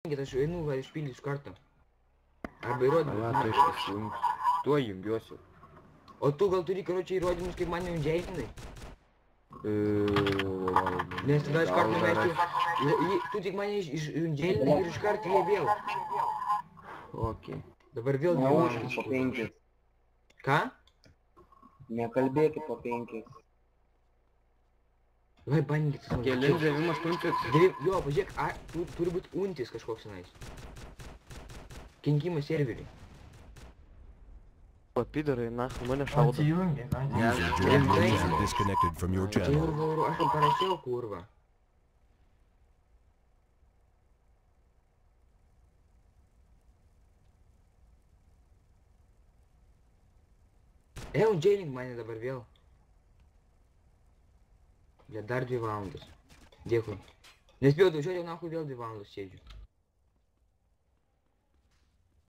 aš einu, va, išpildysiu iš karto. Arba įrodymus. Va, tu išsijungi. Tuo jungiuosi. O tu gal turi, karočiui, įrodymus, kaip mane jundžeilinai? Nes tada iš karto numesiu. Tu tik mane jundžeilinai ir iš karto jie vėl. Ok. Dabar vėl Neužkit po 5. Ką? Nekalbėkit po 5. Vai, bandykit. Kelin devimas tuntis. Jo, pažiūrėk, turi būti untis kažkoks tenais. Kenkimas serveriui. Papidarai, nahu, mane šaudo. Atsijungi, User joined your channel. Disconnected from your channel. Kurva, aš jam parašiau, kurva. Jailink mane dabar vėl. Bля, dar 2 valandas. Dėkui. Nespėjau važiuoti, jau nahui vėl 2 valandas sėdžiu.